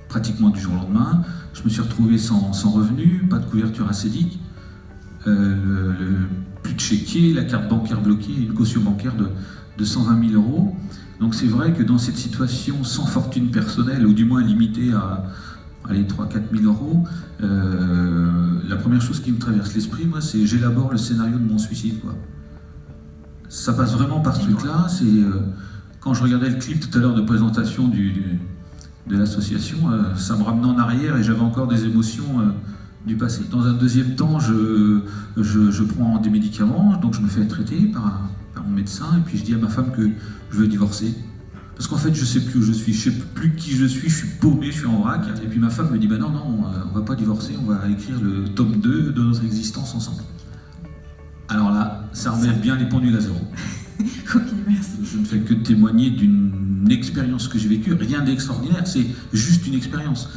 pratiquement du jour au lendemain. Je me suis retrouvé sans revenu, pas de couverture acédique, plus de chéquier, la carte bancaire bloquée, une caution bancaire de 120 000 €. Donc c'est vrai que dans cette situation sans fortune personnelle, ou du moins limitée à 3 000 à 4 000 €, la première chose qui me traverse l'esprit, moi, c'est j'élabore le scénario de mon suicide, quoi. Ça passe vraiment par ce truc-là. C'est quand je regardais le clip tout à l'heure de présentation de l'association, ça me ramenait en arrière et j'avais encore des émotions du passé. Dans un deuxième temps, je prends des médicaments, donc je me fais traiter par mon médecin, et puis je dis à ma femme que je veux divorcer. Parce qu'en fait, je sais plus où je suis, je sais plus qui je suis paumé, je suis en vrac. Et puis ma femme me dit, bah non, on va pas divorcer, on va écrire le tome 2 de notre existence ensemble. Alors là, ça remet bien les pendules à zéro. Ok, merci. Je ne fais que témoigner d'une expérience que j'ai vécue, rien d'extraordinaire, c'est juste une expérience.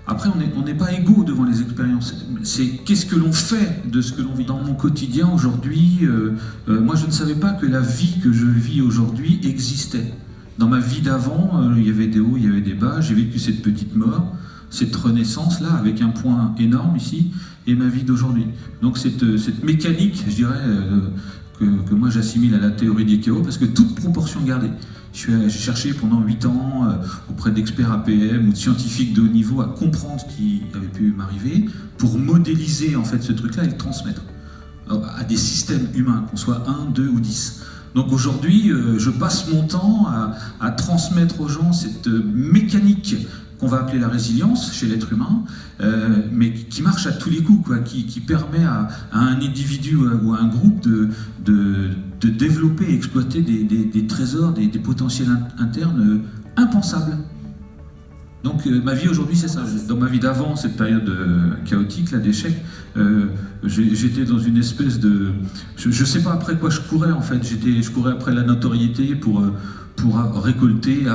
Après, on n'est pas égaux devant les expériences. C'est qu'est-ce que l'on fait de ce que l'on vit. Dans mon quotidien aujourd'hui, moi je ne savais pas que la vie que je vis aujourd'hui existait. Dans ma vie d'avant, il y avait des hauts, il y avait des bas, j'ai vécu cette petite mort, cette renaissance-là, avec un point énorme ici, et ma vie d'aujourd'hui. Donc cette mécanique, je dirais, que moi j'assimile à la théorie des chaos, parce que toute proportion gardée. J'ai cherché pendant 8 ans auprès d'experts APM ou de scientifiques de haut niveau à comprendre ce qui avait pu m'arriver pour modéliser en fait ce truc-là et le transmettre à des systèmes humains, qu'on soit 1, 2 ou 10. Donc aujourd'hui, je passe mon temps à transmettre aux gens cette mécanique qu'on va appeler la résilience chez l'être humain, mais qui marche à tous les coups, quoi, qui permet à un individu ou à un groupe de développer et exploiter des trésors, des potentiels internes impensables. Donc ma vie aujourd'hui, c'est ça. Dans ma vie d'avant, cette période chaotique, là, d'échec, j'étais dans une espèce de... Je sais pas après quoi je courais, en fait. Je courais après la notoriété pour récolter,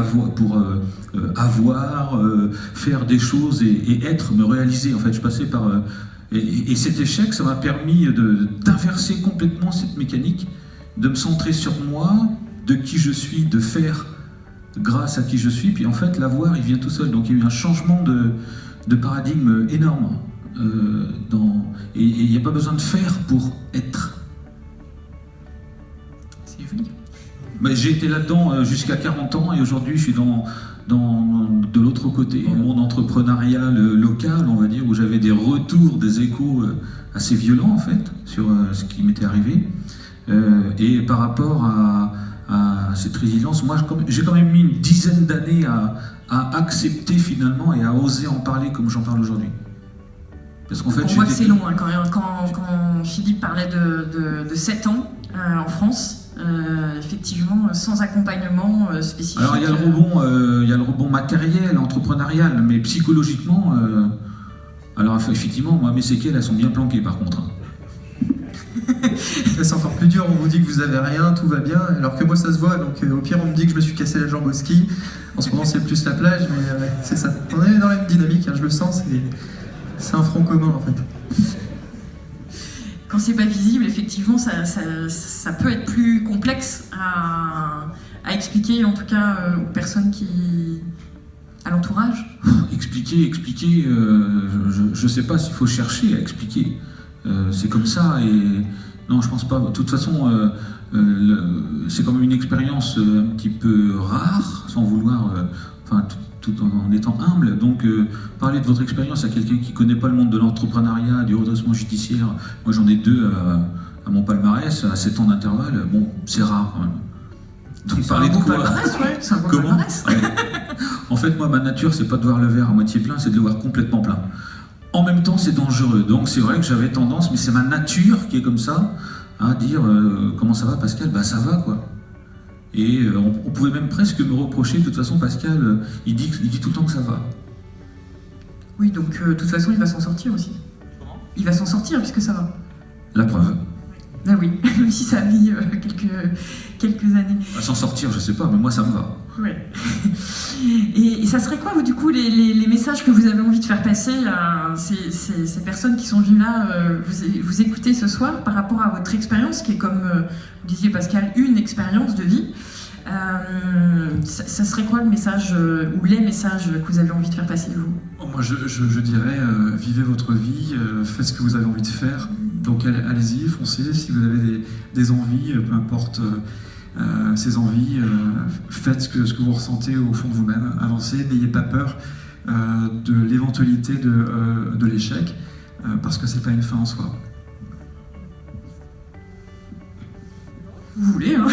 faire des choses et me réaliser. En fait, je passais par... Et cet échec, ça m'a permis d'inverser complètement cette mécanique, de me centrer sur moi, de qui je suis, de faire grâce à qui je suis, puis en fait, l'avoir, il vient tout seul. Donc il y a eu un changement de paradigme énorme. Et il n'y a pas besoin de faire pour être. C'est joli. Mais j'ai été là-dedans jusqu'à 40 ans, et aujourd'hui, je suis de l'autre côté, dans le monde entrepreneurial local, on va dire, où j'avais des retours, des échos assez violents, en fait, sur ce qui m'était arrivé. Et par rapport à cette résilience, moi j'ai quand même mis une dizaine d'années à accepter finalement et à oser en parler comme j'en parle aujourd'hui. Parce qu'en fait, on voit que c'est long, hein, quand Philippe parlait de 7 ans en France, effectivement sans accompagnement spécifique. Alors il y a le rebond matériel, entrepreneurial, mais psychologiquement, alors effectivement, moi mes séquelles elles sont bien planquées par contre. Hein. C'est encore plus dur, on vous dit que vous avez rien, tout va bien, alors que moi ça se voit, donc au pire on me dit que je me suis cassé la jambe au ski. En ce moment c'est plus la plage, mais c'est ça. On est dans la même dynamique, hein, je le sens, c'est un front commun en fait. Quand c'est pas visible, effectivement, ça peut être plus complexe à expliquer, en tout cas aux personnes à l'entourage. Expliquer, je sais pas s'il faut chercher à expliquer. C'est comme ça, et non, je pense pas. De toute façon, c'est quand même une expérience un petit peu rare, sans vouloir, tout en étant humble. Donc, parler de votre expérience à quelqu'un qui connaît pas le monde de l'entrepreneuriat, du redressement judiciaire, moi j'en ai 2 à mon palmarès, à 7 ans d'intervalle, bon, c'est rare quand même. Donc, parler de quoi? C'est un beau palmarès. Ouais. En fait, moi, ma nature, c'est pas de voir le verre à moitié plein, c'est de le voir complètement plein. En même temps, c'est dangereux. Donc, c'est vrai que j'avais tendance, mais c'est ma nature qui est comme ça, à dire comment ça va, Pascal? Bah, ça va, quoi. Et on pouvait même presque me reprocher, de toute façon, Pascal, il dit tout le temps que ça va. Oui, donc, de toute façon, il va s'en sortir aussi. Comment? Il va s'en sortir, puisque ça va. La preuve. Ah oui, même si ça a mis quelques années. S'en sortir, je sais pas, mais moi ça me va. Ouais. Et ça serait quoi, du coup, les messages que vous avez envie de faire passer à ces personnes qui sont venues là, vous écouter ce soir par rapport à votre expérience, qui est, comme vous disiez Pascal, une expérience de vie. Ça serait quoi le message, ou les messages que vous avez envie de faire passer, vous? Moi, je dirais, vivez votre vie, faites ce que vous avez envie de faire. Donc allez-y, foncez. Si vous avez des envies, peu importe ces envies, faites ce que vous ressentez au fond de vous-même. Avancez, n'ayez pas peur de l'éventualité de l'échec, parce que c'est pas une fin en soi. Vous voulez, hein?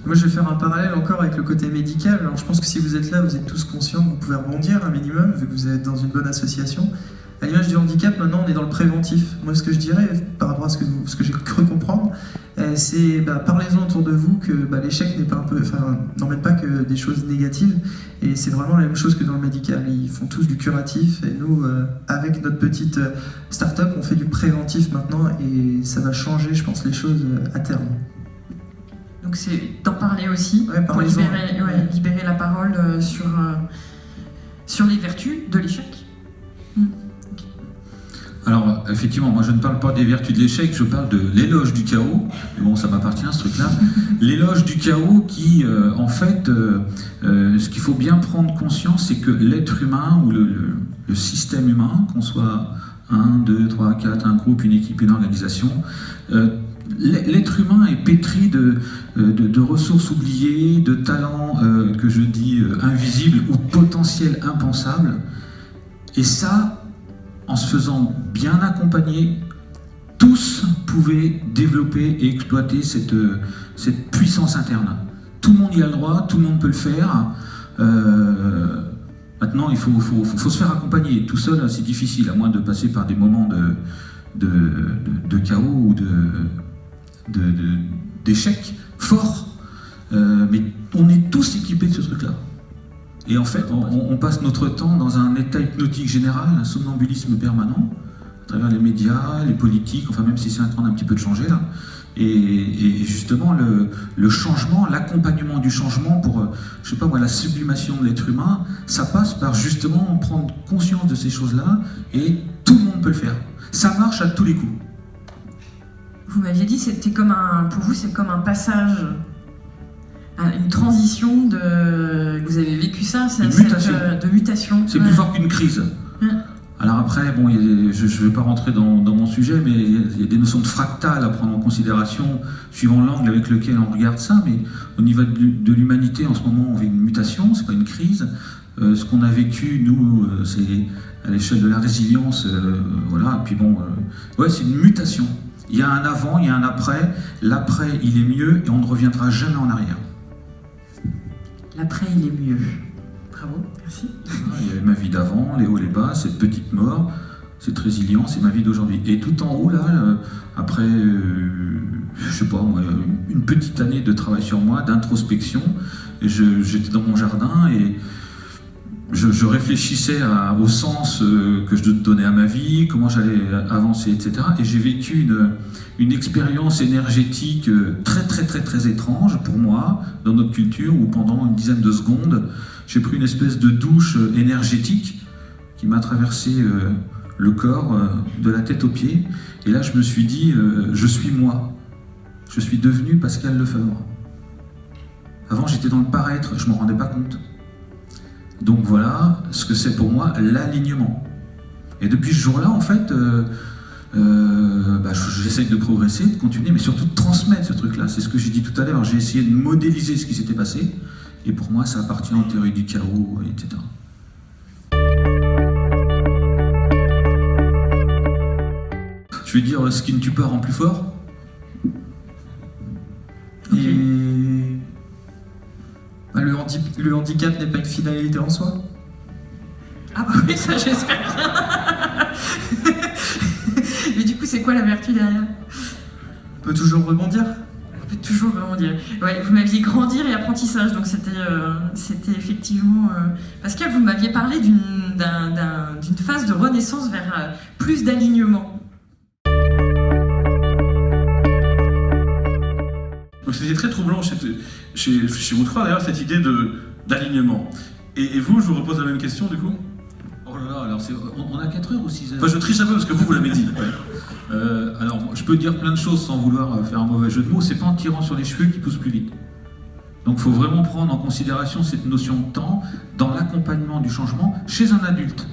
Moi, je vais faire un parallèle encore avec le côté médical. Alors, je pense que si vous êtes là, vous êtes tous conscients que vous pouvez rebondir un minimum, vu que vous êtes dans une bonne association. À l'image du handicap, maintenant, on est dans le préventif. Moi, ce que je dirais, par rapport à ce que j'ai cru comprendre, c'est parlez-en autour de vous que l'échec n'emmène pas que des choses négatives. Et c'est vraiment la même chose que dans le médical. Ils font tous du curatif. Et nous, avec notre petite start-up, on fait du préventif maintenant. Et ça va changer, je pense, les choses à terme. Donc c'est d'en parler aussi, pour libérer la parole sur les vertus de l'échec. Okay. Alors, effectivement, moi je ne parle pas des vertus de l'échec, je parle de l'éloge du chaos. Mais bon, ça m'appartient ce truc-là. L'éloge du chaos qui, en fait, ce qu'il faut bien prendre conscience, c'est que l'être humain ou le système humain, qu'on soit 1, 2, 3, 4, un groupe, une équipe, une organisation, l'être humain est pétri de ressources oubliées, de talents que je dis invisibles ou potentiels impensables. Et ça, en se faisant bien accompagner, tous pouvaient développer et exploiter cette puissance interne. Tout le monde y a le droit, tout le monde peut le faire. Maintenant, il faut se faire accompagner. Tout seul, c'est difficile, à moins de passer par des moments de chaos ou d'échecs forts, mais on est tous équipés de ce truc-là. Et en fait, on passe notre temps dans un état hypnotique général, un somnambulisme permanent, à travers les médias, les politiques, enfin même si c'est en train d'un petit peu de changer là. Et justement, le changement, l'accompagnement du changement pour, je sais pas moi, la sublimation de l'être humain, ça passe par justement prendre conscience de ces choses-là, et tout le monde peut le faire. Ça marche à tous les coups. Vous m'aviez dit, pour vous, c'est comme un passage, une transition vous avez vécu ça, de mutation. C'est plus fort qu'une crise. Alors après, bon, je ne vais pas rentrer dans mon sujet, mais il y a des notions de fractal à prendre en considération, suivant l'angle avec lequel on regarde ça, mais au niveau de l'humanité, en ce moment, on vit une mutation, c'est pas une crise. Ce qu'on a vécu, nous, c'est à l'échelle de la résilience, voilà, et puis bon, c'est une mutation. Il y a un avant, il y a un après. L'après, il est mieux et on ne reviendra jamais en arrière. L'après, il est mieux. Bravo, merci. Il y avait ma vie d'avant, les hauts, les bas, cette petite mort, cette résilience, c'est ma vie d'aujourd'hui. Et tout en haut, là, après, je sais pas, moi, une petite année de travail sur moi, d'introspection, j'étais dans mon jardin et je réfléchissais au sens que je donnais à ma vie, comment j'allais avancer, etc. Et j'ai vécu une expérience énergétique très, très, très, très étrange pour moi, dans notre culture, où pendant une dizaine de secondes, j'ai pris une espèce de douche énergétique qui m'a traversé le corps, de la tête aux pieds. Et là, je me suis dit, je suis moi. Je suis devenu Pascal Lefebvre. Avant, j'étais dans le paraître, je ne m'en rendais pas compte. Donc voilà ce que c'est pour moi l'alignement. Et depuis ce jour-là, en fait, j'essaye de progresser, de continuer, mais surtout de transmettre ce truc-là. C'est ce que j'ai dit tout à l'heure. J'ai essayé de modéliser ce qui s'était passé. Et pour moi, ça appartient aux théories du chaos, etc. Je vais dire, ce qui ne tue pas rend plus fort. Et le handicap n'est pas une finalité en soi. Ah bah oui, ça j'espère bien. Mais du coup, c'est quoi la vertu derrière? On peut toujours rebondir. On peut toujours rebondir. Ouais, vous m'aviez grandir et apprentissage, donc c'était effectivement... Pascal, vous m'aviez parlé d'une phase de renaissance vers plus d'alignement. Donc c'était très troublant chez vous trois d'ailleurs, cette idée d'alignement. Et vous, je vous repose la même question du coup. Oh là là, alors on a 4 heures ou 6 heures? Enfin, je triche un peu parce que vous l'avez dit. Ouais. Alors, je peux dire plein de choses sans vouloir faire un mauvais jeu de mots. C'est pas en tirant sur les cheveux qu'il pousse plus vite. Donc il faut vraiment prendre en considération cette notion de temps dans l'accompagnement du changement chez un adulte.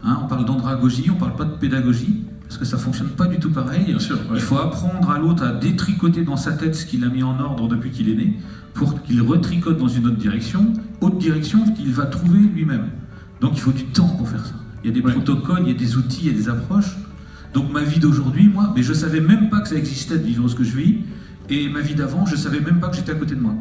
Hein, on parle d'andragogie, on ne parle pas de pédagogie, parce que ça ne fonctionne pas du tout pareil. Bien sûr, ouais. Il faut apprendre à l'autre à détricoter dans sa tête ce qu'il a mis en ordre depuis qu'il est né, pour qu'il retricote dans une autre direction qu'il va trouver lui-même. Donc il faut du temps pour faire ça. Il y a des protocoles, il y a des outils, il y a des approches. Donc ma vie d'aujourd'hui, moi, mais je ne savais même pas que ça existait de vivre ce que je vis, et ma vie d'avant, je ne savais même pas que j'étais à côté de moi.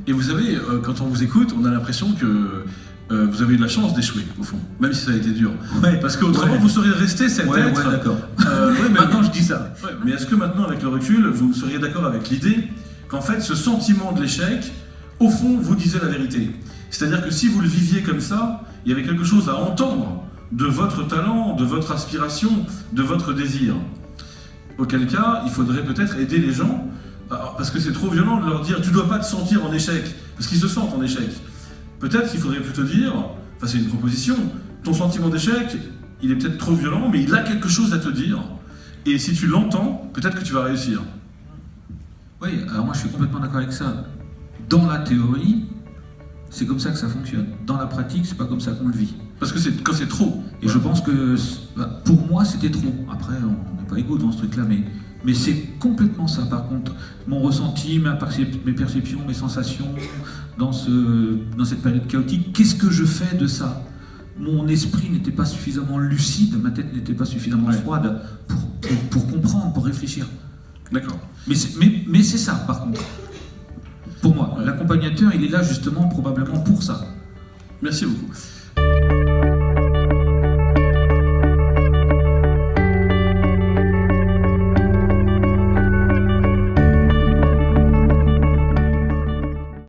Et vous savez, quand on vous écoute, on a l'impression que vous avez eu de la chance d'échouer, au fond, même si ça a été dur. Ouais. Parce qu'autrement, vous seriez resté cet Ouais, être. d'accord. Ouais, mais Maintenant, je dis ça. ouais, mais est-ce que maintenant, avec le recul, vous seriez d'accord avec l'idée qu'en fait, ce sentiment de l'échec, au fond, vous disait la vérité? C'est-à-dire que si vous le viviez comme ça, il y avait quelque chose à entendre de votre talent, de votre aspiration, de votre désir. Auquel cas, il faudrait peut-être aider les gens, parce que c'est trop violent de leur dire « tu dois pas te sentir en échec », parce qu'ils se sentent en échec. Peut-être qu'il faudrait plutôt dire, enfin c'est une proposition, ton sentiment d'échec, il est peut-être trop violent, mais il a quelque chose à te dire, et si tu l'entends, peut-être que tu vas réussir. Oui, alors moi je suis complètement d'accord avec ça. Dans la théorie, c'est comme ça que ça fonctionne. Dans la pratique, c'est pas comme ça qu'on le vit. Parce que quand c'est trop. Et je pense que pour moi c'était trop. Après, on n'est pas égaux dans ce truc-là, mais c'est complètement ça. Par contre, mon ressenti, mes perceptions, mes sensations dans cette période chaotique, qu'est-ce que je fais de ça? Mon esprit n'était pas suffisamment lucide, ma tête n'était pas suffisamment froide pour comprendre, pour réfléchir. D'accord. Mais c'est ça, par contre. Pour moi, l'accompagnateur, il est là justement probablement pour ça. Merci beaucoup.